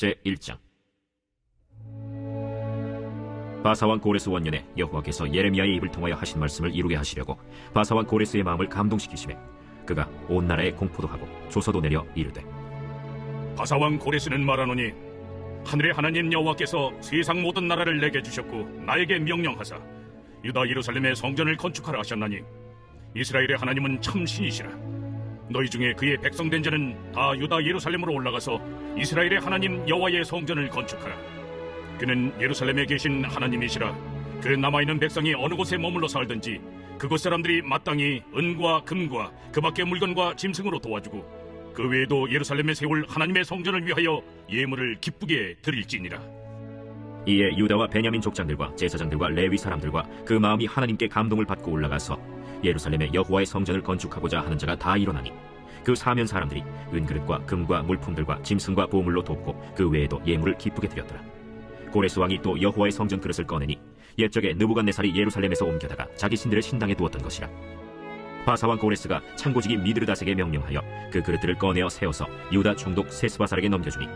제1장. 바사왕 고레스 원년에 여호와께서 예레미야의 입을 통하여 하신 말씀을 이루게 하시려고 바사왕 고레스의 마음을 감동시키시매 그가 온 나라에 공포도 하고 조서도 내려 이르되, 바사왕 고레스는 말하노니 하늘의 하나님 여호와께서 세상 모든 나라를 내게 주셨고 나에게 명령하사 유다 예루살렘의 성전을 건축하라 하셨나니 이스라엘의 하나님은 참 신이시라. 너희 중에 그의 백성된 자는 다 유다 예루살렘으로 올라가서 이스라엘의 하나님 여호와의 성전을 건축하라. 그는 예루살렘에 계신 하나님이시라. 그 남아있는 백성이 어느 곳에 머물러 살든지 그곳 사람들이 마땅히 은과 금과 그 밖의 물건과 짐승으로 도와주고 그 외에도 예루살렘에 세울 하나님의 성전을 위하여 예물을 기쁘게 드릴지니라. 이에 유다와 베냐민 족장들과 제사장들과 레위 사람들과 그 마음이 하나님께 감동을 받고 올라가서 예루살렘에 여호와의 성전을 건축하고자 하는 자가 다 일어나니 그 사면 사람들이 은그릇과 금과 물품들과 짐승과 보물로 돕고 그 외에도 예물을 기쁘게 드렸더라. 고레스 왕이 또 여호와의 성전 그릇을 꺼내니 옛적에 느부갓네살이 예루살렘에서 옮겨다가 자기 신들의 신당에 두었던 것이라. 바사왕 고레스가 창고지기 미드르다색에 명령하여 그 그릇들을 꺼내어 세워서 유다 총독 세스바살에게 넘겨주니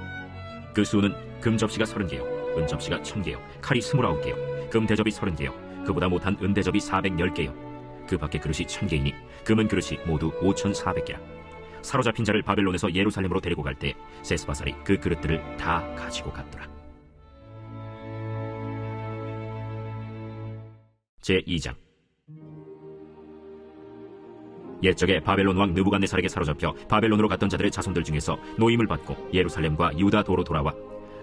그 수는 금 접시가 30개요 은 접시가 1000개요 칼이 29개요 금 대접이 30개요 그보다 못한 은 대접이 410개요 그 밖에 그릇이 1000개이니 금은 그릇이 모두 5400개라. 사로잡힌 자를 바벨론에서 예루살렘으로 데리고 갈 때 세스바살이 그 그릇들을 다 가지고 갔더라. 제2장. 옛적에 바벨론 왕 느부갓네살에게 사로잡혀 바벨론으로 갔던 자들의 자손들 중에서 노임을 받고 예루살렘과 유다 도로 돌아와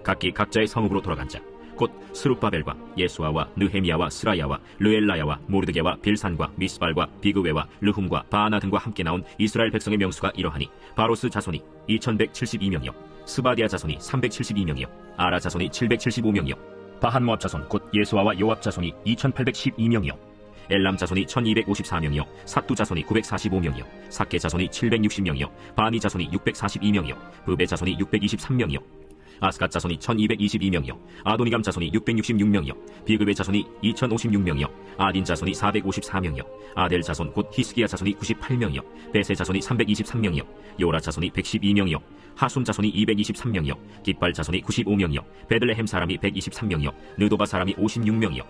각기 각자의 성읍으로 돌아간 자 곧 스룹바벨과 예수아와 느헤미야와 스라야와 르엘라야와 모르드게와 빌산과 미스발과 비그웨와 르훔과 바아나 등과 함께 나온 이스라엘 백성의 명수가 이러하니 바로스 자손이 2172명이요 스바디아 자손이 372명이요 아라 자손이 775명이요 바한모압 자손 곧 예수아와 요압 자손이 2812명이요 엘람 자손이 1254명이요 삿두 자손이 945명이요 삭게 자손이 760명이요 바니 자손이 642명이요 브베 자손이 623명이요 아스갓 자손이 1222명이요 아도니감 자손이 666명이요 비그베 자손이 2056명이요 아딘 자손이 454명이요 아델 자손 곧 히스기야 자손이 98명이요 베세 자손이 323명이요 요라 자손이 112명이요 하숨 자손이 223명이요 깃발 자손이 95명이요 베들레헴 사람이 123명이요 느도바 사람이 56명이요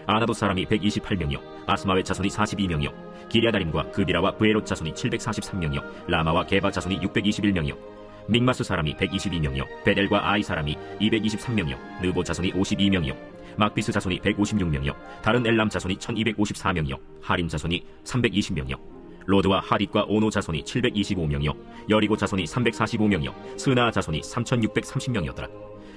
아나도 사람이 128명이요 아스마웨 자손이 42명이요 기랴다림과 그비라와 브에롯 자손이 743명이요 라마와 게바 자손이 621명이요 믹마스 사람이 122명이요 베델과 아이 사람이 223명이요 느보 자손이 52명이요 막비스 자손이 156명이요 다른 엘람 자손이 1254명이요 하림 자손이 320명이요 로드와 하딧과 오노 자손이 725명이요 여리고 자손이 345명이요 스나 자손이 3630명이었더라.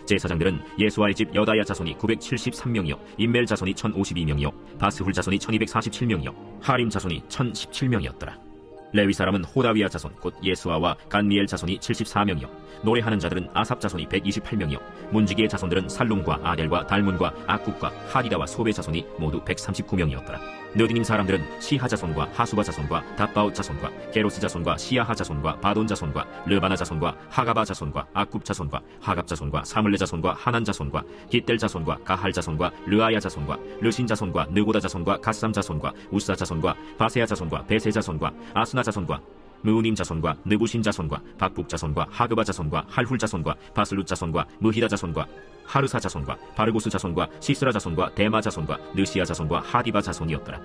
제사장들은 예수아의 집 여다야 자손이 973명이요 임멜 자손이 1052명이요 바스훌 자손이 1247명이요 하림 자손이 1017명이었더라. 레위 사람은 호다위아 자손 곧 예수아와 간미엘 자손이 74명이요 노래하는 자들은 아삽 자손이 128명이요 문지기의 자손들은 살룸과 아델과 달문과 악굽과 하디다와 소베 자손이 모두 139명이었더라. 느디님 사람들은 시하 자손과 하수바 자손과 답바웃 자손과 게로스 자손과 시야하 자손과 바돈 자손과 르바나 자손과 하가바 자손과 악굽 자손과 하갑 자손과 사물레 자손과 하난 자손과 깃델 자손과 가할 자손과 르아야 자손과 르신 자손과 느고다 자손과 갓삼 자손과 우사 자손과 바세야 자손과 베세 자손과 아스나 자손과 무우님 자손과 느부신 자손과 박북 자손과 하그바 자손과 할훌 자손과 바슬룻 자손과 무히다 자손과 하르사 자손과 바르고스 자손과 시스라 자손과 데마 자손과 느시아 자손과 하디바 자손이었더라.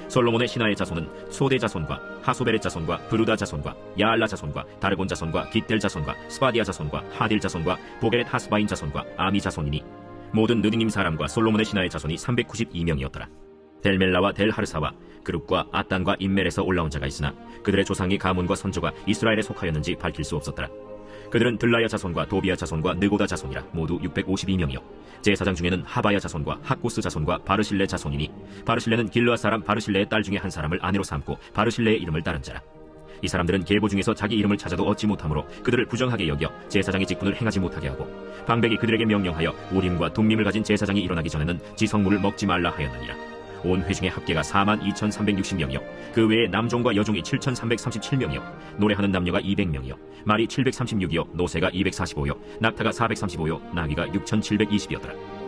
솔로몬의 신하의 자손은 소대 자손과 하소베렛 자손과 브루다 자손과 야알라 자손과 다르곤 자손과 깃델 자손과 스바디아 자손과 하딜 자손과 보게렛 하스바인 자손과 아미 자손이니 모든 느디님 사람과 솔로몬의 신하의 자손이 392명이었더라. 델멜라와 델하르사와 그룹과 아단과 임멜에서 올라온 자가 있으나 그들의 조상의 가문과 선조가 이스라엘에 속하였는지 밝힐 수 없었더라. 그들은 들라야 자손과 도비야 자손과 느고다 자손이라 모두 652명이요 제사장 중에는 하바야 자손과 학고스 자손과 바르실레 자손이니 바르실레는 길르앗 사람 바르실레의 딸 중에 한 사람을 아내로 삼고 바르실레의 이름을 따른 자라. 이 사람들은 계보 중에서 자기 이름을 찾아도 얻지 못하므로 그들을 부정하게 여겨 제사장의 직분을 행하지 못하게 하고 방백이 그들에게 명령하여 우림과 둠밈을 가진 제사장이 일어나기 전에는 지성물을 먹지 말라 하였느니라. 온 회중의 합계가 42,360명이요 그 외에 남종과 여종이 7,337명이요 노래하는 남녀가 200명이요 말이 736이요 노새가 245요 낙타가 435요 나귀가 6,720이었더라.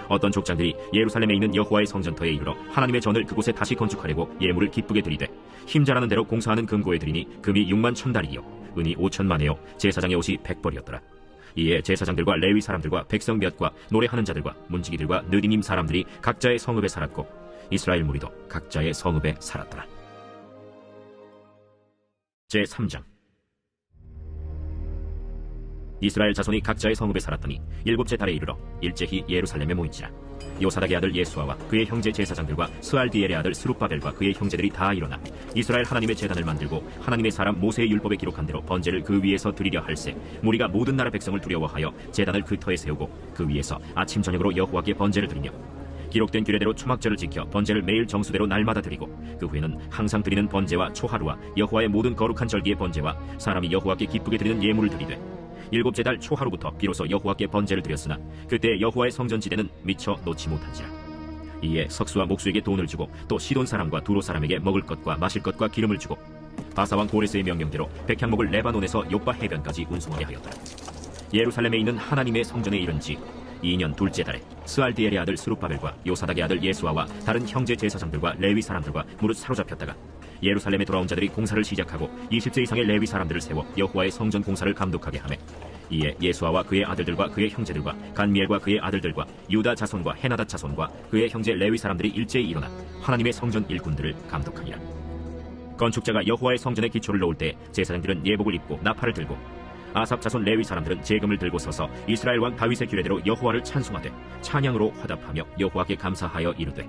어떤 족장들이 예루살렘에 있는 여호와의 성전터에 이르러 하나님의 전을 그곳에 다시 건축하려고 예물을 기쁘게 드리되 힘자라는 대로 공사하는 금고에 드리니 금이 61,000달이요 은이 5,000만에요 제사장의 옷이 100벌이었더라. 이에 제사장들과 레위 사람들과 백성 몇과 노래하는 자들과 문지기들과 느디님 사람들이 각자의 성읍에 살았고 이스라엘 무리도 각자의 성읍에 살았더라. 제3장. 이스라엘 자손이 각자의 성읍에 살았더니 일곱째 달에 이르러 일제히 예루살렘에 모인지라. 요사닥의 아들 예수아와 그의 형제 제사장들과 스알디엘의 아들 스룹바벨과 그의 형제들이 다 일어나 이스라엘 하나님의 제단을 만들고 하나님의 사람 모세의 율법에 기록한 대로 번제를 그 위에서 드리려 할세 무리가 모든 나라 백성을 두려워하여 제단을 그 터에 세우고 그 위에서 아침 저녁으로 여호와께 번제를 드리며 기록된 규례대로 초막절을 지켜 번제를 매일 정수대로 날마다 드리고 그 후에는 항상 드리는 번제와 초하루와 여호와의 모든 거룩한 절기의 번제와 사람이 여호와께 기쁘게 드리는 예물을 드리되 일곱째 달 초하루부터 비로소 여호와께 번제를 드렸으나 그때 여호와의 성전지대는 미처 놓지 못한지라. 이에 석수와 목수에게 돈을 주고 또 시돈 사람과 두로 사람에게 먹을 것과 마실 것과 기름을 주고 바사왕 고레스의 명령대로 백향목을 레바논에서 욥바 해변까지 운송하게 하였더라. 예루살렘에 있는 하나님의 성전에 이른지 2년 둘째 달에 스알디엘의 아들 스룹바벨과 요사닥의 아들 예수아와 다른 형제 제사장들과 레위 사람들과 무릇 사로잡혔다가 예루살렘에 돌아온 자들이 공사를 시작하고 20세 이상의 레위 사람들을 세워 여호와의 성전 공사를 감독하게 하매 이에 예수아와 그의 아들들과 그의 형제들과 간미엘과 그의 아들들과 유다 자손과 헤나닷 자손과 그의 형제 레위 사람들이 일제히 일어나 하나님의 성전 일꾼들을 감독하니라. 건축자가 여호와의 성전에 기초를 놓을 때 제사장들은 예복을 입고 나팔을 들고 아삽 자손 레위 사람들은 제금을 들고 서서 이스라엘 왕 다윗의 규례대로 여호와를 찬송하되 찬양으로 화답하며 여호와께 감사하여 이르되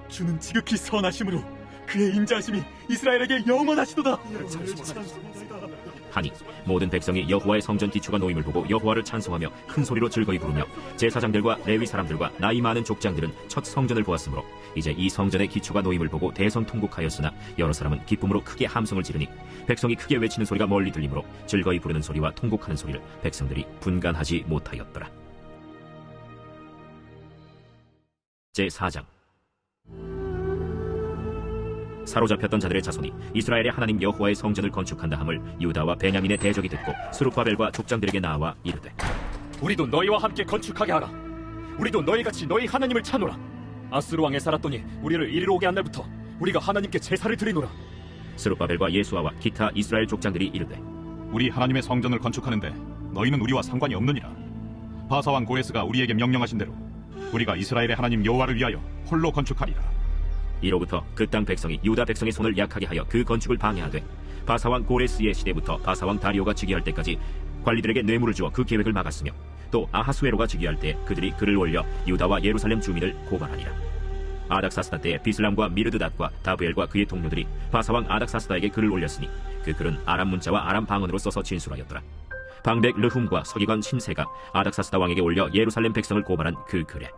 주는 지극히 선하심으로 그의 인자하심이 이스라엘에게 영원하시도다. 하니 모든 백성이 여호와의 성전 기초가 놓임을 보고 여호와를 찬송하며 큰 소리로 즐거이 부르며 제사장들과 레위 사람들과 나이 많은 족장들은 첫 성전을 보았으므로 이제 이 성전의 기초가 놓임을 보고 대성통곡하였으나 여러 사람은 기쁨으로 크게 함성을 지르니 백성이 크게 외치는 소리가 멀리 들리므로 즐거이 부르는 소리와 통곡하는 소리를 백성들이 분간하지 못하였더라. 제4장. 사로잡혔던 자들의 자손이 이스라엘의 하나님 여호와의 성전을 건축한다 함을 유다와 베냐민의 대적이 듣고 스룹바벨과 족장들에게 나와 이르되 우리도 너희와 함께 건축하게 하라. 우리도 너희같이 너희 하나님을 찾노라. 아스루 왕에 살았더니 우리를 이리로 오게 한 날부터 우리가 하나님께 제사를 드리노라. 스룹바벨과 예수아와 기타 이스라엘 족장들이 이르되 우리 하나님의 성전을 건축하는데 너희는 우리와 상관이 없느니라. 바사왕 고레스가 우리에게 명령하신 대로 우리가 이스라엘의 하나님 여호와를 위하여 홀로 건축하리라. 이로부터 그 땅 백성이 유다 백성의 손을 약하게 하여 그 건축을 방해하되 바사왕 고레스의 시대부터 바사왕 다리오가 즉위할 때까지 관리들에게 뇌물을 주어 그 계획을 막았으며 또 아하수에로가 즉위할 때 그들이 글을 올려 유다와 예루살렘 주민을 고발하니라. 아닥사스다 때에 비슬람과 미르드닷과 다브엘과 그의 동료들이 바사왕 아닥사스다에게 글을 올렸으니 그 글은 아람 문자와 아람 방언으로 써서 진술하였더라. 방백 르훔과 서기관 심세가 아닥사스다 왕에게 올려 예루살렘 백성을 고발한 그 글에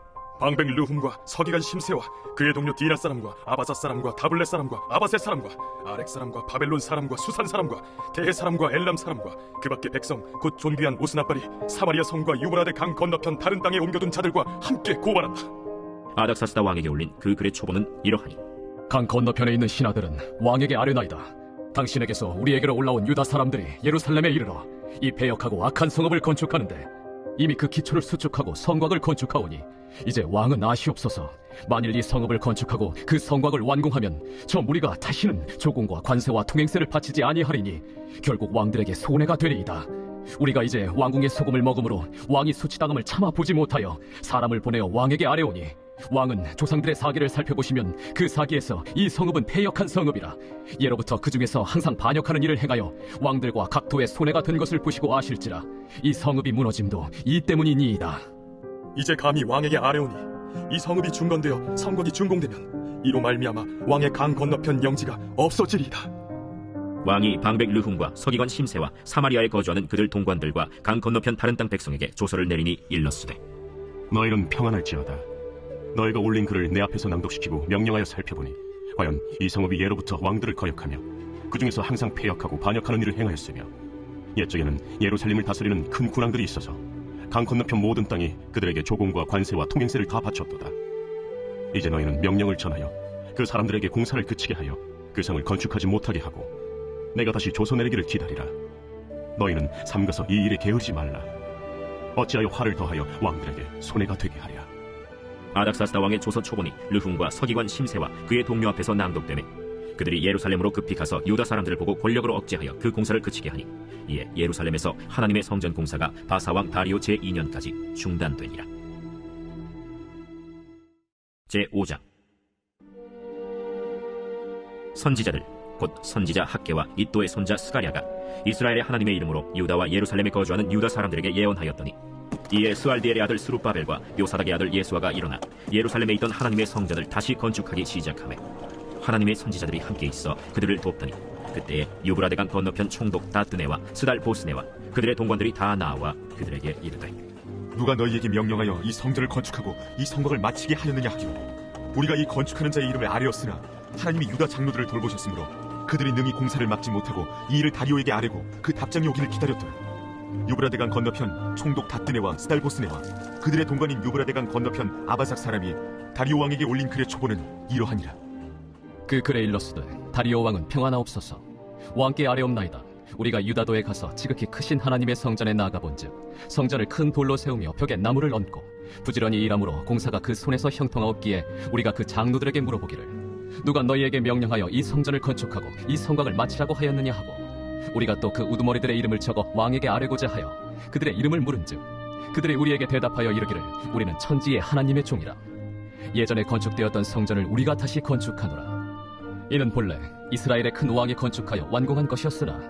방백 르훔과 서기관 심세와 그의 동료 디라 사람과 아바사 사람과 다블렛 사람과 아바세 사람과 아렉 사람과 바벨론 사람과 수산 사람과 대해 사람과 엘람 사람과 그 밖의 백성 곧 존귀한 오스나발이 사마리아 성과 유브라데 강 건너편 다른 땅에 옮겨둔 자들과 함께 고발한다. 아닥사스다 왕에게 올린 그 글의 초본은 이러하니 강 건너편에 있는 신하들은 왕에게 아뢰나이다. 당신에게서 우리에게로 올라온 유다 사람들이 예루살렘에 이르러 이 배역하고 악한 성읍을 건축하는데 이미 그 기초를 수축하고 성곽을 건축하오니 이제 왕은 아시옵소서. 만일 이 성읍을 건축하고 그 성곽을 완공하면 저 무리가 다시는 조공과 관세와 통행세를 바치지 아니하리니 결국 왕들에게 손해가 되리이다. 우리가 이제 왕궁의 소금을 먹음으로 왕이 수치당함을 참아 보지 못하여 사람을 보내어 왕에게 아뢰오니 왕은 조상들의 사기를 살펴보시면 그 사기에서 이 성읍은 패역한 성읍이라 예로부터 그 중에서 항상 반역하는 일을 행하여 왕들과 각도의 손해가 된 것을 보시고 아실지라 이 성읍이 무너짐도 이 때문이니이다. 이제 감히 왕에게 아뢰오니 이 성읍이 중건되어 성곽이 준공되면 이로 말미암아 왕의 강 건너편 영지가 없어지리이다. 왕이 방백 르훔과 서기관 심세와 사마리아에 거주하는 그들 동관들과 강 건너편 다른 땅 백성에게 조서를 내리니 일렀으되 너희는 평안할지어다. 너희가 올린 글을 내 앞에서 낭독시키고 명령하여 살펴보니 과연 이 성읍이 예로부터 왕들을 거역하며 그 중에서 항상 패역하고 반역하는 일을 행하였으며 옛적에는 예루살렘을 다스리는 큰 군왕들이 있어서 강 건너편 모든 땅이 그들에게 조공과 관세와 통행세를 다 바쳤도다. 이제 너희는 명령을 전하여 그 사람들에게 공사를 그치게 하여 그 성을 건축하지 못하게 하고 내가 다시 조서 내리기를 기다리라. 너희는 삼가서 이 일에 게으르지 말라. 어찌하여 화를 더하여 왕들에게 손해가 되게 하랴. 아닥사스다 왕의 조서 초본이 르훔과 서기관 심세와 그의 동료 앞에서 낭독되매 그들이 예루살렘으로 급히 가서 유다 사람들을 보고 권력으로 억제하여 그 공사를 그치게 하니 이에 예루살렘에서 하나님의 성전 공사가 바사왕 다리오 제2년까지 중단되니라. 제5장. 선지자들 곧 선지자 학개와 이또의 손자 스가랴가 이스라엘의 하나님의 이름으로 유다와 예루살렘에 거주하는 유다 사람들에게 예언하였더니 이에 스알디엘의 아들 스룹바벨과 요사닥의 아들 예수아가 일어나 예루살렘에 있던 하나님의 성전을 다시 건축하기 시작하며 하나님의 선지자들이 함께 있어 그들을 돕더니 그때에 유브라데강 건너편 총독 다뜨네와 스달보스네와 그들의 동관들이 다 나와 그들에게 이르되 누가 너희에게 명령하여 이 성전을 건축하고 이 성곽을 마치게 하였느냐 하기로 우리가 이 건축하는 자의 이름을 아뢰었으나 하나님이 유다 장로들을 돌보셨으므로 그들이 능히 공사를 막지 못하고 이 일을 다리오에게 아뢰고 그 답장이 오기를 기다렸더라. 유브라데강 건너편 총독 다뜨네와 스달보스네와 그들의 동관인 유브라데강 건너편 아바삭 사람이 다리오 왕에게 올린 글의 초본은 이러하니라. 그 글에 일렀으되 다리오 왕은 평안하옵소서. 왕께 아뢰옵나이다. 우리가 유다도에 가서 지극히 크신 하나님의 성전에 나아가본즉 성전을 큰 돌로 세우며 벽에 나무를 얹고 부지런히 일함으로 공사가 그 손에서 형통하옵기에 우리가 그 장로들에게 물어보기를 누가 너희에게 명령하여 이 성전을 건축하고 이 성곽을 마치라고 하였느냐 하고 우리가 또 그 우두머리들의 이름을 적어 왕에게 아뢰고자 하여 그들의 이름을 물은즉 그들이 우리에게 대답하여 이르기를 우리는 천지의 하나님의 종이라. 예전에 건축되었던 성전을 우리가 다시 건축하노라. 이는 본래 이스라엘의 큰 왕이 건축하여 완공한 것이었으나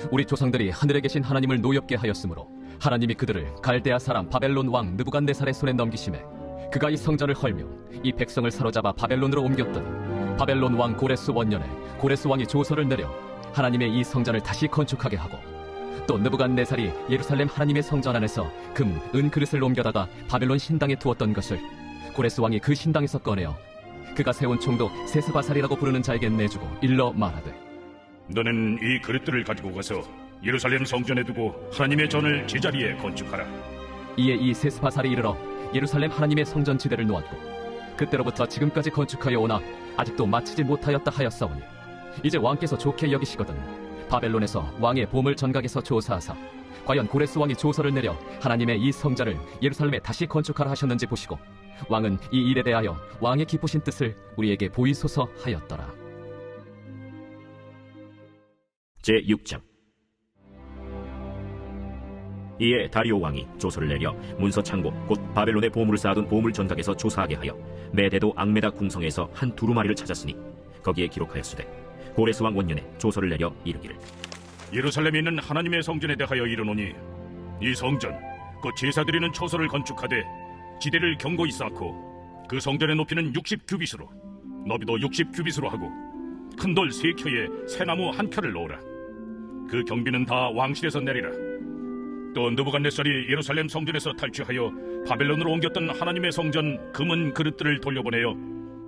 우리 조상들이 하늘에 계신 하나님을 노엽게 하였으므로 하나님이 그들을 갈대아 사람 바벨론 왕 느부갓네살의 손에 넘기심에 그가 이 성전을 헐며 이 백성을 사로잡아 바벨론으로 옮겼더니 바벨론 왕 고레스 원년에 고레스 왕이 조서를 내려 하나님의 이 성전을 다시 건축하게 하고 또 느부갓네살이 예루살렘 하나님의 성전 안에서 금, 은 그릇을 옮겨다가 바벨론 신당에 두었던 것을 고레스 왕이 그 신당에서 꺼내어 그가 세운 총독 세스바살이라고 부르는 자에게 내주고 일러 말하되 너는 이 그릇들을 가지고 가서 예루살렘 성전에 두고 하나님의 전을 제자리에 건축하라. 이에 이 세스바살이 이르러 예루살렘 하나님의 성전 지대를 놓았고 그때로부터 지금까지 건축하여 오나 아직도 마치지 못하였다 하였사오니 이제 왕께서 좋게 여기시거든 바벨론에서 왕의 보물 전각에서 조사하사 과연 고레스 왕이 조서를 내려 하나님의 이 성전을 예루살렘에 다시 건축하라 하셨는지 보시고 왕은 이 일에 대하여 왕의 기쁘신 뜻을 우리에게 보이소서 하였더라. 제6장. 이에 다리오 왕이 조서를 내려 문서 창고 곧 바벨론의 보물을 쌓아둔 보물 전각에서 조사하게 하여 메데도 앙메다 궁성에서 한 두루마리를 찾았으니 거기에 기록하였으되 고레스 왕 원년에 조서를 내려 이르기를 예루살렘에 있는 하나님의 성전에 대하여 이르노니 이 성전 곧 제사드리는 초소를 건축하되 지대를 견고히 쌓고 그 성전의 높이는 60규빗으로 너비도 60규빗으로 하고 큰 돌 3켜에 새나무 1켜를 놓으라. 그 경비는 다 왕실에서 내리라. 또 느부갓네살이 예루살렘 성전에서 탈취하여 바벨론으로 옮겼던 하나님의 성전 금은 그릇들을 돌려보내어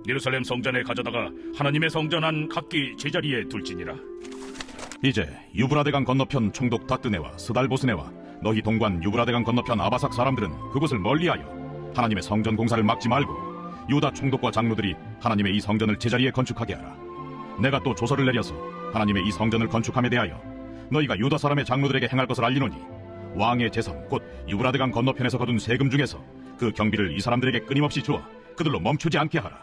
예루살렘 성전에 가져다가 하나님의 성전 안 각기 제자리에 둘지니라. 이제 유브라데강 건너편 총독 다뜨네와 스달보스네와 너희 동관 유브라데강 건너편 아바삭 사람들은 그곳을 멀리하여 하나님의 성전 공사를 막지 말고 유다 총독과 장로들이 하나님의 이 성전을 제자리에 건축하게 하라. 내가 또 조서를 내려서 하나님의 이 성전을 건축함에 대하여 너희가 유다 사람의 장로들에게 행할 것을 알리노니 왕의 재산 곧 유브라데강 건너편에서 거둔 세금 중에서 그 경비를 이 사람들에게 끊임없이 주어 그들로 멈추지 않게 하라.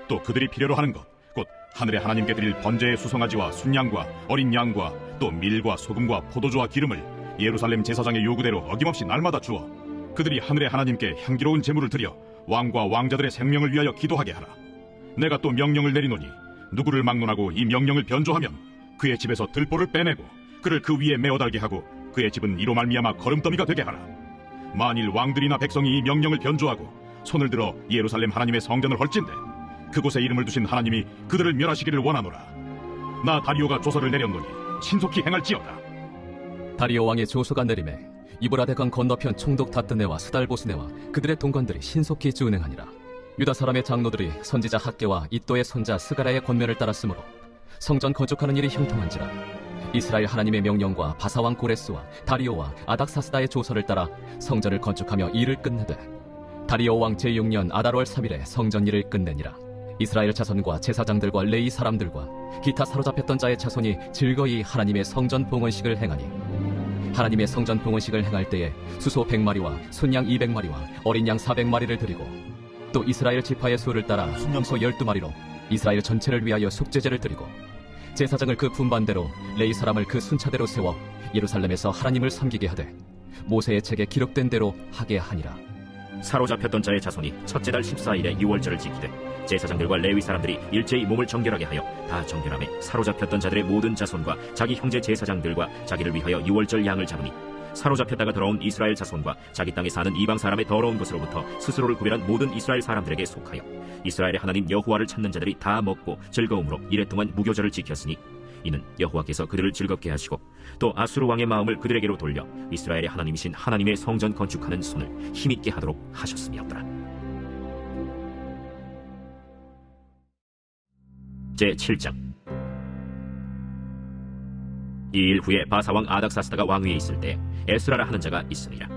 또 그들이 필요로 하는 것 곧 하늘의 하나님께 드릴 번제의 수송아지와 순양과 어린 양과 또 밀과 소금과 포도주와 기름을 예루살렘 제사장의 요구대로 어김없이 날마다 주어 그들이 하늘의 하나님께 향기로운 제물을 드려 왕과 왕자들의 생명을 위하여 기도하게 하라. 내가 또 명령을 내리노니 누구를 막론하고 이 명령을 변조하면 그의 집에서 들보를 빼내고 그를 그 위에 메어달게 하고 그의 집은 이로 말미암아 거름더미가 되게 하라. 만일 왕들이나 백성이 이 명령을 변조하고 손을 들어 예루살렘 하나님의 성전을 헐진대 그곳에 이름을 두신 하나님이 그들을 멸하시기를 원하노라. 나 다리오가 조서를 내렸노니 신속히 행할지어다. 다리오 왕의 조서가 내림에 이브라데강 건너편 총독 다뜨네와 스달보스네와 그들의 동관들이 신속히 준행하니라. 유다 사람의 장로들이 선지자 학개와 이또의 손자 스가랴의 권면을 따랐으므로 성전 건축하는 일이 형통한지라. 이스라엘 하나님의 명령과 바사왕 고레스와 다리오와 아닥사스다의 조서를 따라 성전을 건축하며 일을 끝내되 다리오 왕 제6년 아달월 3일에 성전 일을 끝내니라. 이스라엘 자손과 제사장들과 레위 사람들과 기타 사로잡혔던 자의 자손이 즐거이 하나님의 성전 봉헌식을 행하니 하나님의 성전 봉헌식을 행할 때에 수소 100마리와 순양 200마리와 어린 양 400마리를 드리고 또 이스라엘 지파의 수를 따라 순염소 12마리로 이스라엘 전체를 위하여 속죄제를 드리고 제사장을 그 분반대로 레위 사람을 그 순차대로 세워 예루살렘에서 하나님을 섬기게 하되 모세의 책에 기록된 대로 하게 하니라. 사로잡혔던 자의 자손이 첫째 달 14일에 유월절을 지키되 제사장들과 레위 사람들이 일제히 몸을 정결하게 하여 다 정결함에 사로잡혔던 자들의 모든 자손과 자기 형제 제사장들과 자기를 위하여 유월절 양을 잡으니 사로잡혔다가 돌아온 이스라엘 자손과 자기 땅에 사는 이방 사람의 더러운 것으로부터 스스로를 구별한 모든 이스라엘 사람들에게 속하여 이스라엘의 하나님 여호와를 찾는 자들이 다 먹고 즐거움으로 이랫동안 무교절을 지켰으니 이는 여호와께서 그들을 즐겁게 하시고 또 아수르 왕의 마음을 그들에게로 돌려 이스라엘의 하나님이신 하나님의 성전 건축하는 손을 힘있게 하도록 하셨음이었더라. 제7장. 이 일 후에 바사왕 아닥사스다가 왕위에 있을 때 에스라라 하는 자가 있으니라.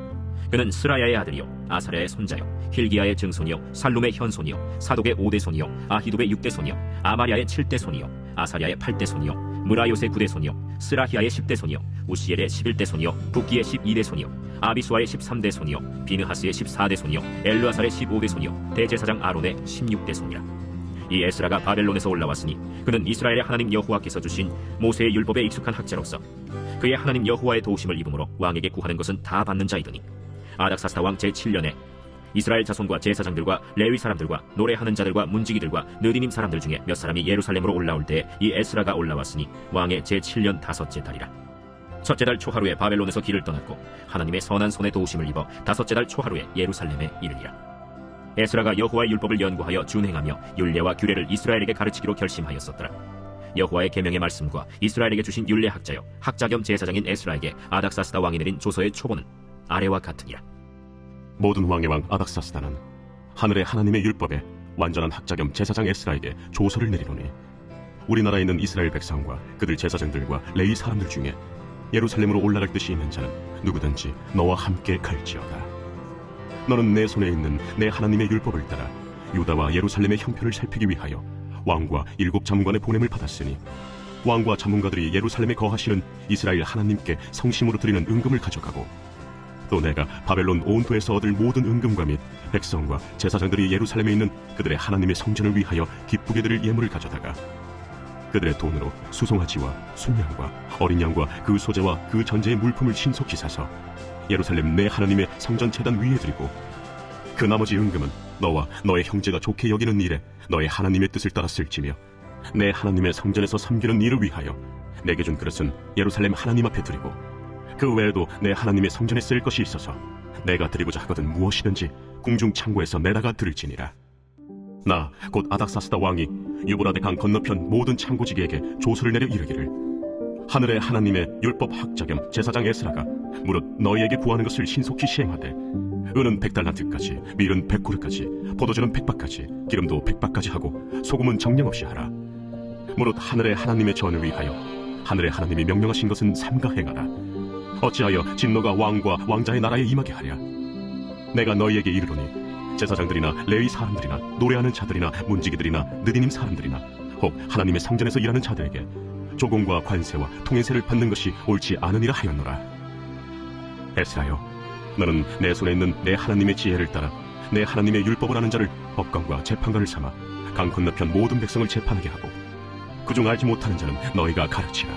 그는 스라야의 아들이요 아사랴의 손자요 힐기야의 증손이요 살룸의 현손이요 사독의 5대 손이요 아히둡의 6대 손이요 아마랴의 7대 손이요 아사랴의 8대 손이요 무라요의 9대 손이요 스라히야의 10대 손이요 우시엘의 11대 손이요 붓기의 12대 손이요 아비수아의 13대 손이요 비느하스의 14대 손이요 엘르아살의 15대 손이요 대제사장 아론의 16대 손이라. 이 에스라가 바벨론에서 올라왔으니 그는 이스라엘의 하나님 여호와께서 주신 모세의 율법에 익숙한 학자로서 그의 하나님 여호와의 도우심을 입음으로 왕에게 구하는 것은 다 받는 자이더니 아닥사스다 왕 제7년에 이스라엘 자손과 제사장들과 레위 사람들과 노래하는 자들과 문지기들과 느디님 사람들 중에 몇 사람이 예루살렘으로 올라올 때 이 에스라가 올라왔으니 왕의 제7년 다섯째 달이라. 첫째 달 초하루에 바벨론에서 길을 떠났고 하나님의 선한 손에 도우심을 입어 다섯째 달 초하루에 예루살렘에 이르니라. 에스라가 여호와의 율법을 연구하여 준행하며 율례와 규례를 이스라엘에게 가르치기로 결심하였었더라. 여호와의 계명의 말씀과 이스라엘에게 주신 율례 학자여 학자 겸 제사장인 에스라에게 아닥사스다 왕이 내린 조서의 초본은 아래와 같으니라. 모든 왕의 왕 아닥사스다는 하늘의 하나님의 율법에 완전한 학자 겸 제사장 에스라에게 조서를 내리노니 우리나라에 있는 이스라엘 백성과 그들 제사장들과 레위 사람들 중에 예루살렘으로 올라갈 뜻이 있는 자는 누구든지 너와 함께 갈지어다. 너는 내 손에 있는 내 하나님의 율법을 따라 유다와 예루살렘의 형편을 살피기 위하여 왕과 7 자문관의 보냄을 받았으니 왕과 자문가들이 예루살렘에 거하시는 이스라엘 하나님께 성심으로 드리는 은금을 가져가고 또 내가 바벨론 온도에서 얻을 모든 은금과 및 백성과 제사장들이 예루살렘에 있는 그들의 하나님의 성전을 위하여 기쁘게 드릴 예물을 가져다가 그들의 돈으로 수송아지와 순양과 어린 양과 그 소재와 그 전제의 물품을 신속히 사서 예루살렘 내 하나님의 성전 제단 위에 드리고 그 나머지 은금은 너와 너의 형제가 좋게 여기는 일에 너의 하나님의 뜻을 따라 쓸지며 내 하나님의 성전에서 섬기는 일을 위하여 내게 준 그릇은 예루살렘 하나님 앞에 드리고 그 외에도 내 하나님의 성전에 쓸 것이 있어서 내가 드리고자 하거든 무엇이든지 궁중 창고에서 내다가 드릴지니라. 나 곧 아닥사스다 왕이 유브라데 강 건너편 모든 창고지기에게 조서를 내려 이르기를 하늘의 하나님의 율법 학자 겸 제사장 에스라가 무릇 너희에게 구하는 것을 신속히 시행하되 은은 100달란트까지 밀은 100고르까지 포도주는 100바까지 기름도 100바까지 하고 소금은 정량없이 하라. 무릇 하늘의 하나님의 전을 위하여 하늘의 하나님이 명령하신 것은 삼가 행하라. 어찌하여 진노가 왕과 왕자의 나라에 임하게 하랴. 내가 너희에게 이르노니 제사장들이나 레위 사람들이나 노래하는 자들이나 문지기들이나 느디님 사람들이나 혹 하나님의 성전에서 일하는 자들에게 조공과 관세와 통행세를 받는 것이 옳지 않으니라 하였노라. 에스라여, 너는 내 손에 있는 내 하나님의 지혜를 따라 내 하나님의 율법을 아는 자를 법관과 재판관을 삼아 강 건너편 모든 백성을 재판하게 하고 그중 알지 못하는 자는 너희가 가르치라.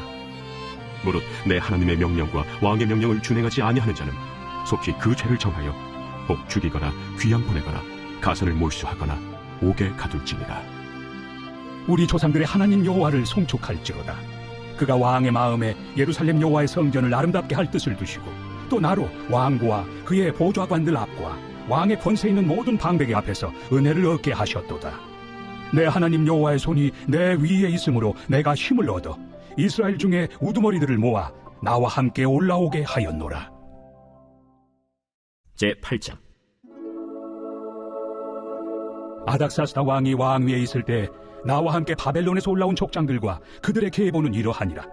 무릇 내 하나님의 명령과 왕의 명령을 준행하지 아니하는 자는 속히 그 죄를 정하여 혹 죽이거나 귀양 보내거나 가선을 몰수하거나 옥에 가둘지니라. 우리 조상들의 하나님 여호와를 송축할지로다. 그가 왕의 마음에 예루살렘 여호와의 성전을 아름답게 할 뜻을 두시고 또 나로 왕과 그의 보좌관들 앞과 왕의 권세 있는 모든 방백의 앞에서 은혜를 얻게 하셨도다. 내 하나님 여호와의 손이 내 위에 있으므로 내가 힘을 얻어 이스라엘 중에 우두머리들을 모아 나와 함께 올라오게 하였노라. 제8장. 아닥사스다 왕이 왕위에 있을 때 나와 함께 바벨론에서 올라온 족장들과 그들의 계보는 이러하니라.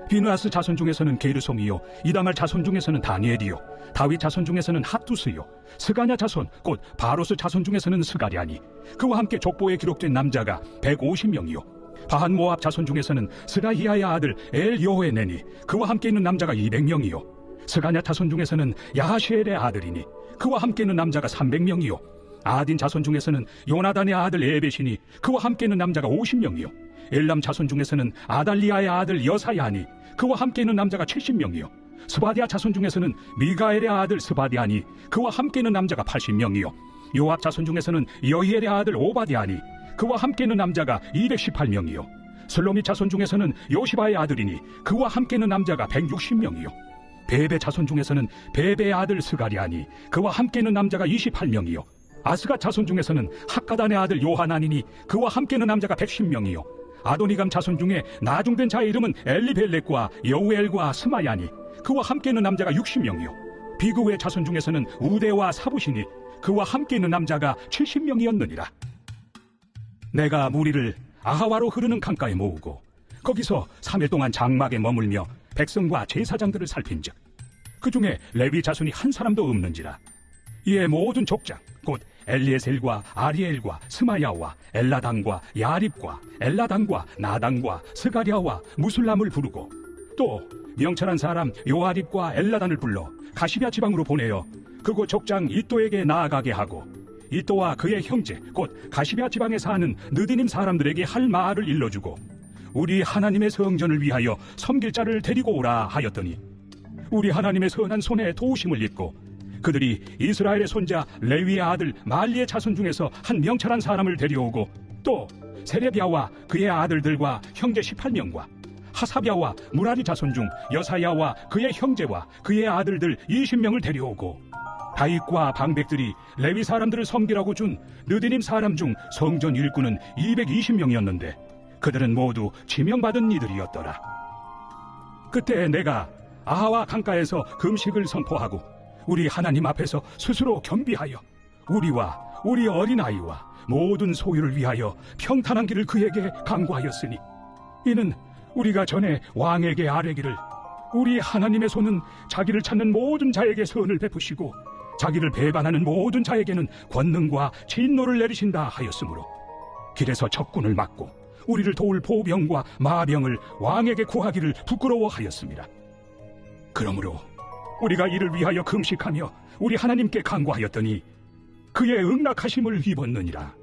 비느하스 자손 중에서는 게르솜이요 이다말 자손 중에서는 다니엘이요 다윗 자손 중에서는 핫두스요 스가냐 자손 곧 바로스 자손 중에서는 스가랴니 그와 함께 족보에 기록된 남자가 150명이요 바한 모압 자손 중에서는 스라히야의 아들 엘여호에네니 그와 함께 있는 남자가 200명이요 스가냐 자손 중에서는 야하시엘의 아들이니 그와 함께 있는 남자가 300명이요 아딘 자손 중에서는 요나단의 아들 에벳이니 그와 함께 있는 남자가 50명이요 엘람 자손 중에서는 아달리아의 아들 여사야니 그와 함께 있는 남자가 70명이요 스바디아 자손 중에서는 미가엘의 아들 스바디아니 그와 함께 있는 남자가 80명이요 요압 자손 중에서는 여히엘의 아들 오바디아니 그와 함께 있는 남자가 218명이요 슬로미 자손 중에서는 요시바의 아들이니 그와 함께 있는 남자가 160명이요 베베 자손 중에서는 베베의 아들 스가리아니 그와 함께 있는 남자가 28명이요 아스가 자손 중에서는 학가단의 아들 요하나니니 그와 함께 있는 남자가 110명이요 아도니감 자손 중에 나중된 자의 이름은 엘리벨렉과 여우엘과 스마야니 그와 함께 있는 남자가 60명이요 비그의 자손 중에서는 우데와 사부시니 그와 함께 있는 남자가 70명이었느니라. 내가 무리를 아하와로 흐르는 강가에 모으고 거기서 3일 동안 장막에 머물며 백성과 제사장들을 살핀즉 그 중에 레위 자손이 한 사람도 없는지라. 이에 모든 족장 곧 엘리에셀과 아리엘과 스마야와 엘라당과 야립과 엘라당과 나당과 스가랴와 무술람을 부르고 또 명철한 사람 요아립과 엘라단을 불러 가시비아 지방으로 보내어 그곳 족장 이또에게 나아가게 하고 이또와 그의 형제 곧 가시비아 지방에 사는 느디님 사람들에게 할 말을 일러주고 우리 하나님의 성전을 위하여 섬길 자를 데리고 오라 하였더니 우리 하나님의 선한 손에 도우심을 입고 그들이 이스라엘의 손자 레위의 아들 말리의 자손 중에서 한 명철한 사람을 데려오고 또 세레비아와 그의 아들들과 형제 18명과 하사비아와 무라리 자손 중 여사야와 그의 형제와 그의 아들들 20명을 데려오고 다윗과 방백들이 레위 사람들을 섬기라고 준 느디님 사람 중 성전 일꾼은 220명이었는데 그들은 모두 지명받은 이들이었더라. 그때 내가 아하와 강가에서 금식을 선포하고 우리 하나님 앞에서 스스로 겸비하여 우리와 우리 어린아이와 모든 소유를 위하여 평탄한 길을 그에게 강구하였으니 이는 우리가 전에 왕에게 아뢰기를 우리 하나님의 손은 자기를 찾는 모든 자에게 선을 베푸시고 자기를 배반하는 모든 자에게는 권능과 진노를 내리신다 하였으므로 길에서 적군을 막고 우리를 도울 보병과 마병을 왕에게 구하기를 부끄러워하였습니다. 그러므로 우리가 이를 위하여 금식하며 우리 하나님께 간구하였더니 그의 응낙하심을 입었느니라.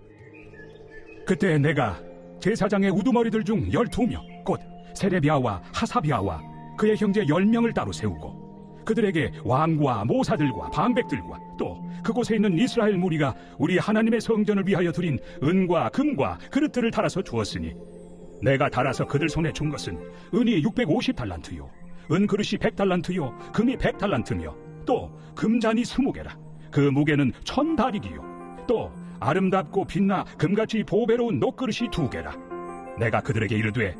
그때 내가 제사장의 우두머리들 중 12명 곧 세레비아와 하사비아와 그의 형제 10명을 따로 세우고 그들에게 왕과 모사들과 방백들과 또 그곳에 있는 이스라엘 무리가 우리 하나님의 성전을 위하여 드린 은과 금과 그릇들을 달아서 주었으니 내가 달아서 그들 손에 준 것은 은이 650달란트요 은그릇이 100달란트요 금이 100달란트며 또 금잔이 20개라 그 무게는 1000다리기요 또 아름답고 빛나 금같이 보배로운 녹그릇이 2개라. 내가 그들에게 이르되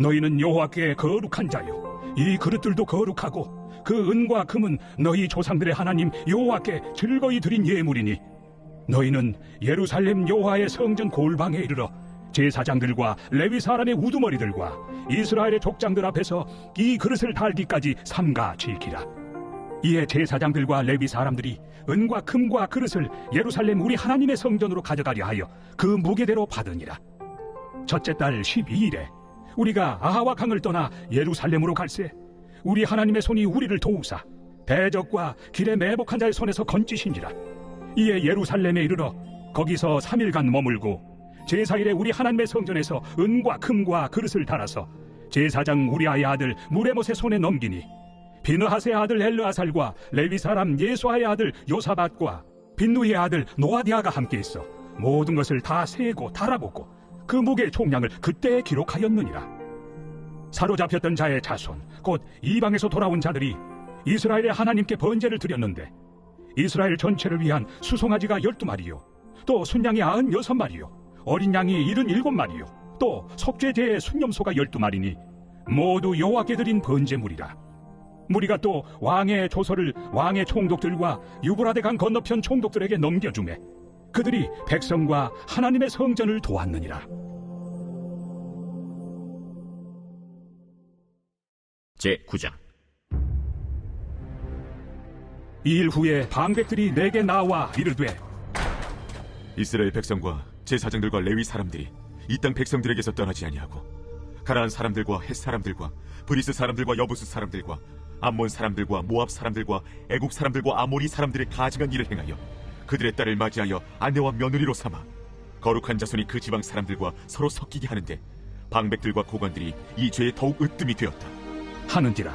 너희는 여호와께 거룩한 자요 이 그릇들도 거룩하고 그 은과 금은 너희 조상들의 하나님 여호와께 즐거이 드린 예물이니 너희는 예루살렘 여호와의 성전 골방에 이르러 제사장들과 레위 사람의 우두머리들과 이스라엘의 족장들 앞에서 이 그릇을 달기까지 삼가 지키라. 이에 제사장들과 레위 사람들이 은과 금과 그릇을 예루살렘 우리 하나님의 성전으로 가져가려 하여 그 무게대로 받으니라. 첫째 달 12일에 우리가 아하와 강을 떠나 예루살렘으로 갈새 우리 하나님의 손이 우리를 도우사 대적과 길에 매복한 자의 손에서 건지시니라. 이에 예루살렘에 이르러 거기서 3일간 머물고 제사일에 우리 하나님의 성전에서 은과 금과 그릇을 달아서 제사장 우리아의 아들 무레못의 손에 넘기니 비느하스의 아들 엘르아살과 레위 사람 예수아의 아들 요사밧과 빈누이의 아들 노아디아가 함께 있어 모든 것을 다 세고 달아보고 그 무게의 총량을 그때에 기록하였느니라. 사로잡혔던 자의 자손 곧 이방에서 돌아온 자들이 이스라엘의 하나님께 번제를 드렸는데 이스라엘 전체를 위한 수송아지가 12마리요 또 순양이 96마리요 어린 양이 77마리요 또 속죄제의 순념소가 12마리니 모두 여호와께 드린 번제물이라. 무리가 또 왕의 조서를 왕의 총독들과 유브라데 강 건너편 총독들에게 넘겨주매 그들이 백성과 하나님의 성전을 도왔느니라. 제9장. 이 일 후에 방백들이 내게 나와 이르되 이스라엘 백성과 제사장들과 레위 사람들이 이 땅 백성들에게서 떠나지 아니하고 가나안 사람들과 헷 사람들과 브리스 사람들과 여부스 사람들과 암몬 사람들과 모압 사람들과 애국 사람들과 아모리 사람들의 가증한 일을 행하여 그들의 딸을 맞이하여 아내와 며느리로 삼아 거룩한 자손이 그 지방 사람들과 서로 섞이게 하는데 방백들과 고관들이 이 죄에 더욱 으뜸이 되었다. 하는지라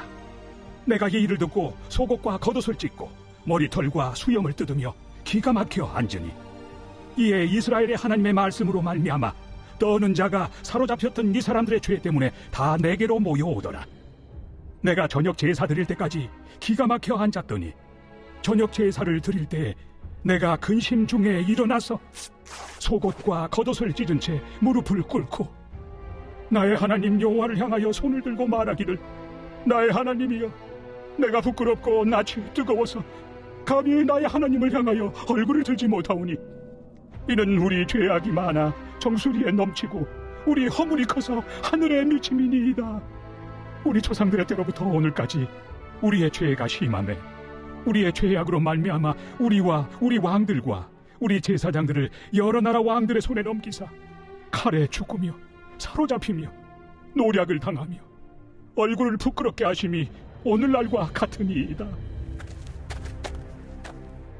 내가 이 일을 듣고 속옷과 겉옷을 찢고 머리털과 수염을 뜯으며 기가 막혀 앉으니 이에 이스라엘의 하나님의 말씀으로 말미암아 떠는 자가 사로잡혔던 이 사람들의 죄 때문에 다 내게로 모여오더라. 내가 저녁 제사 드릴 때까지 기가 막혀 앉았더니 저녁 제사를 드릴 때 내가 근심 중에 일어나서 속옷과 겉옷을 찢은 채 무릎을 꿇고 나의 하나님 여호와를 향하여 손을 들고 말하기를 나의 하나님이여, 내가 부끄럽고 낯이 뜨거워서 감히 나의 하나님을 향하여 얼굴을 들지 못하오니 이는 우리 죄악이 많아 정수리에 넘치고 우리 허물이 커서 하늘에 미침이니이다. 우리 조상들의 때로부터 오늘까지 우리의 죄가 심하매 우리의 죄악으로 말미암아 우리와 우리 왕들과 우리 제사장들을 여러 나라 왕들의 손에 넘기사 칼에 죽으며 사로잡히며 노략을 당하며 얼굴을 부끄럽게 하심이 오늘날과 같으니이다.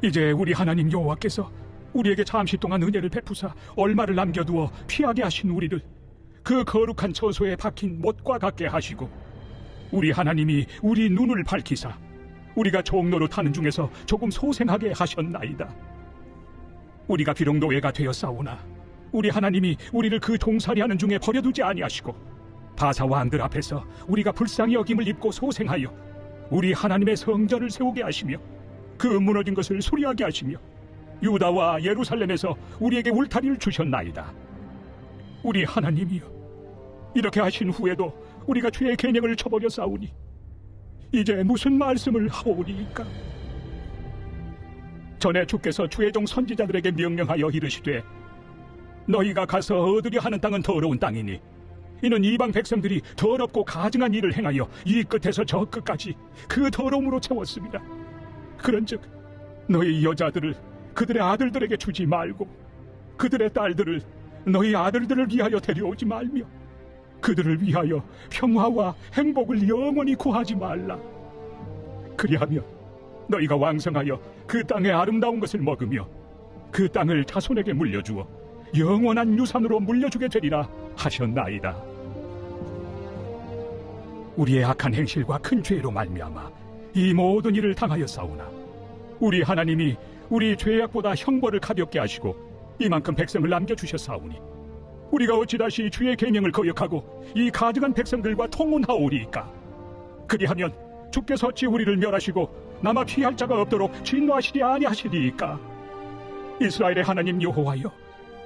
이제 우리 하나님 여호와께서 우리에게 잠시 동안 은혜를 베푸사 얼마를 남겨두어 피하게 하신 우리를 그 거룩한 처소에 박힌 못과 같게 하시고 우리 하나님이 우리 눈을 밝히사 우리가 종로로 타는 중에서 조금 소생하게 하셨나이다. 우리가 비록 노예가 되었사오나 우리 하나님이 우리를 그 종살이하는 중에 버려두지 아니하시고 바사 왕들 앞에서 우리가 불쌍히 여김을 입고 소생하여 우리 하나님의 성전을 세우게 하시며 그 무너진 것을 수리하게 하시며 유다와 예루살렘에서 우리에게 울타리를 주셨나이다. 우리 하나님이여, 이렇게 하신 후에도 우리가 죄의 계명을 저버려 싸우니 이제 무슨 말씀을 하오리까? 전에 주께서 주의 종 선지자들에게 명령하여 이르시되 너희가 가서 얻으려 하는 땅은 더러운 땅이니 이는 이방 백성들이 더럽고 가증한 일을 행하여 이 끝에서 저 끝까지 그 더러움으로 채웠습니다. 그런즉 너희 여자들을 그들의 아들들에게 주지 말고 그들의 딸들을 너희 아들들을 위하여 데려오지 말며 그들을 위하여 평화와 행복을 영원히 구하지 말라. 그리하면 너희가 왕성하여 그 땅의 아름다운 것을 먹으며 그 땅을 자손에게 물려주어 영원한 유산으로 물려주게 되리라 하셨나이다. 우리의 악한 행실과 큰 죄로 말미암아 이 모든 일을 당하였사오나 우리 하나님이 우리 죄악보다 형벌을 가볍게 하시고 이만큼 백성을 남겨주셨사오니 우리가 어찌 다시 주의 계명을 거역하고 이 가증한 백성들과 통혼하오리이까? 그리하면 주께서 어찌 우리를 멸하시고 남아 피할 자가 없도록 진노하시지 아니하시리이까? 이스라엘의 하나님 여호와여,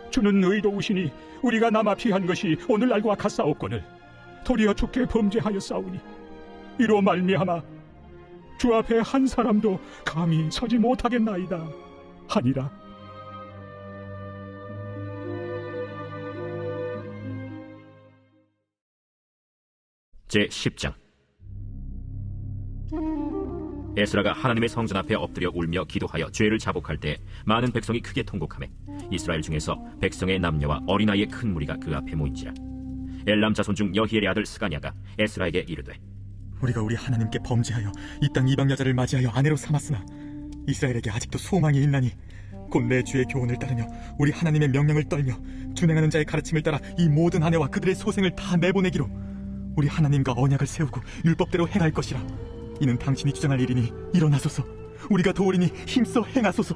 주는 의로우시니 우리가 남아 피한 것이 오늘날과 같사옵거늘 도리어 주께 범죄하였사오니 이로 말미암아 주 앞에 한 사람도 감히 서지 못하겠나이다 하니라. 제10장. 에스라가 하나님의 성전 앞에 엎드려 울며 기도하여 죄를 자복할 때 많은 백성이 크게 통곡하며 이스라엘 중에서 백성의 남녀와 어린아이의 큰 무리가 그 앞에 모인지라. 엘람 자손 중 여히엘의 아들 스가냐가 에스라에게 이르되 우리가 우리 하나님께 범죄하여 이 땅 이방 여자를 맞이하여 아내로 삼았으나 이스라엘에게 아직도 소망이 있나니 곧 내 주의 교훈을 따르며 우리 하나님의 명령을 떨며 준행하는 자의 가르침을 따라 이 모든 아내와 그들의 소생을 다 내보내기로 우리 하나님과 언약을 세우고 율법대로 행할 것이라. 이는 당신이 주장할 일이니 일어나소서. 우리가 도우리니 힘써 행하소서.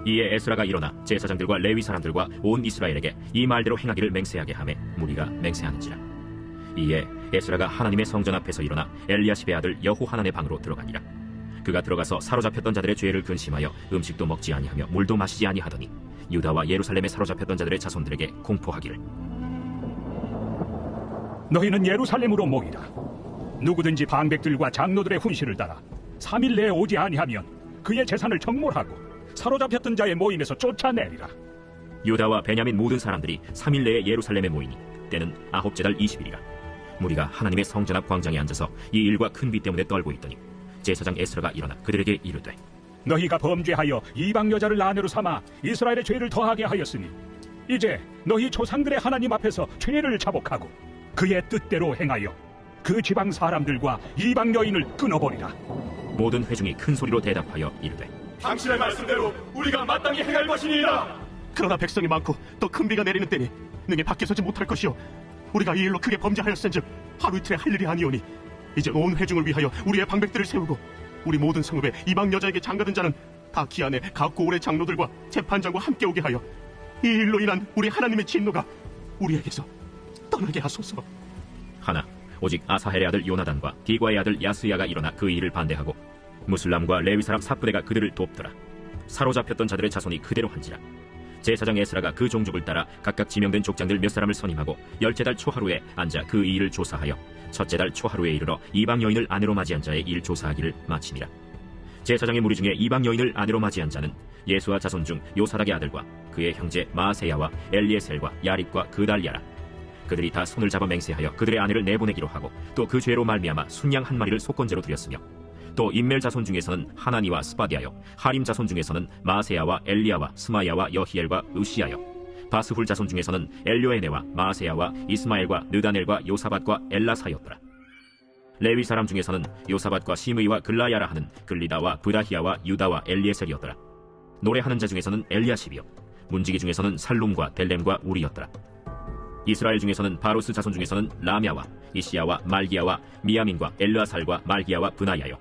이에 에스라가 일어나 제사장들과 레위 사람들과 온 이스라엘에게 이 말대로 행하기를 맹세하게 하매 무리가 맹세하는지라. 이에 에스라가 하나님의 성전 앞에서 일어나 엘리야십의 아들 여호하난의 방으로 들어가니라. 그가 들어가서 사로잡혔던 자들의 죄를 근심하여 음식도 먹지 아니하며 물도 마시지 아니하더니 유다와 예루살렘에 사로잡혔던 자들의 자손들에게 공포하기를 너희는 예루살렘으로 모이라. 누구든지 방백들과 장로들의 훈시를 따라 3일 내에 오지 아니하면 그의 재산을 정몰하고 사로잡혔던 자의 모임에서 쫓아내리라. 유다와 베냐민 모든 사람들이 3일 내에 예루살렘에 모이니 때는 아홉째 달 20일이라. 무리가 하나님의 성전 앞 광장에 앉아서 이 일과 큰 비 때문에 떨고 있더니 제사장 에스라가 일어나 그들에게 이르되 너희가 범죄하여 이방 여자를 아내로 삼아 이스라엘의 죄를 더하게 하였으니 이제 너희 조상들의 하나님 앞에서 죄를 자복하고 그의 뜻대로 행하여 그 지방 사람들과 이방 여인을 끊어버리라. 모든 회중이 큰 소리로 대답하여 이르되 당신의 말씀대로 우리가 마땅히 행할 것이니이다. 그러나 백성이 많고 또 큰 비가 내리는 때니 능히 밖에 서지 못할 것이요 우리가 이 일로 크게 범죄하였은즉 하루 이틀에 할 일이 아니오니 이제 온 회중을 위하여 우리의 방백들을 세우고 우리 모든 성읍에 이방 여자에게 장가든 자는 다 기한에 각고 올의 장로들과 재판장과 함께 오게 하여 이 일로 인한 우리 하나님의 진노가 우리에게서 떠나게 하소서. 하나 오직 아사헬의 아들 요나단과 디과의 아들 야스야가 일어나 그 일을 반대하고 무슬람과 레위 사람 삽부대가 그들을 돕더라. 사로잡혔던 자들의 자손이 그대로 한지라. 제사장 에스라가 그 종족을 따라 각각 지명된 족장들 몇 사람을 선임하고 10째 초하루에 앉아 그 일을 조사하여 첫째 달 초하루에 이르러 이방 여인을 아내로 맞이한 자의 일 조사하기를 마치니라. 제사장의 무리 중에 이방 여인을 아내로 맞이한 자는 예수와 자손 중 요사닥의 아들과 그의 형제 마세야와 엘리에셀과 야립과 그달리아라. 그들이 다 손을 잡아 맹세하여 그들의 아내를 내보내기로 하고 또 그 죄로 말미암아 순양 한 마리를 속건제로 드렸으며 또 인멜 자손 중에서는 하나니와 스바디아요 하림 자손 중에서는 마세야와 엘리야와 스마야와 여히엘과 으시야요 바스훌 자손 중에서는 엘료에네와 마세야와 이스마엘과 느다넬과 요사밧과 엘라사였더라. 레위 사람 중에서는 요사밧과 시므이와 글라야라 하는 글리다와 브다히야와 유다와 엘리에셀이었더라. 노래하는 자 중에서는 엘리야십이요 문지기 중에서는 살룸과 델렘과 우리였더라. 이스라엘 중에서는 바로스 자손 중에서는 라мя와 이시야와 말기야와 미야민과 엘르아살과 말기야와 브나야요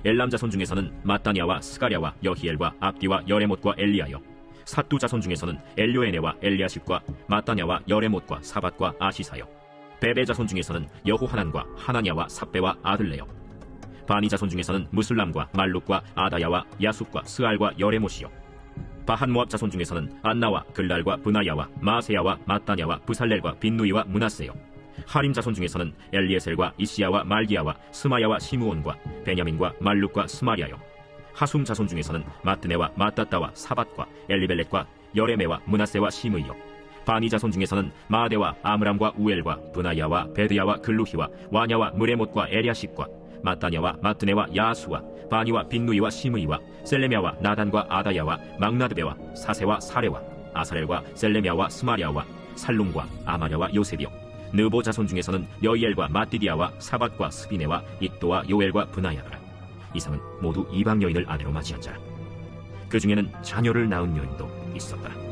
엘람 자손 중에서는 마따냐와 스가랴와 여히엘과 압디와 여레못과 엘리야요 삿두 자손 중에서는 엘료에네와 엘리아십과 마따냐와 여레못과 사밧과 아시사요 베베 자손 중에서는 여호하난과 하나냐와 삽베와 아들레요 바니 자손 중에서는 무슬람과 말룩과 아다야와 야숫과 스알과 여레못이요 바한 모압 자손 중에서는 안나와 글랄과 브나야와 마세야와 마따냐와 부살렐과 빈누이와 문하세요 하림 자손 중에서는 엘리에셀과 이시야와 말기야와 스마야와 시므온과 베냐민과 말룩과 스마리아요 하숨 자손 중에서는 마뜨네와 마따따와 사밧과 엘리벨렛과 여레메와 문하세와 시므이요 바니 자손 중에서는 마데와 아므람과 우엘과 브나야와 베드야와 글루히와 와냐와 무레못과 에리아십과 마따냐와 마뜨네와 야수와 바니와 빈누이와 시므이와 셀레미아와 나단과 아다야와 막나드베와 사세와 사레와 아사렐과 셀레미아와 스마리아와 살룸과 아마랴와 요셉이요 느보 자손 중에서는 여이엘과 마띠디아와 사밧과 스비네와 익도와 요엘과 브나야더라. 이상은 모두 이방 여인을 아내로 맞이한 자라. 그 중에는 자녀를 낳은 여인도 있었더라.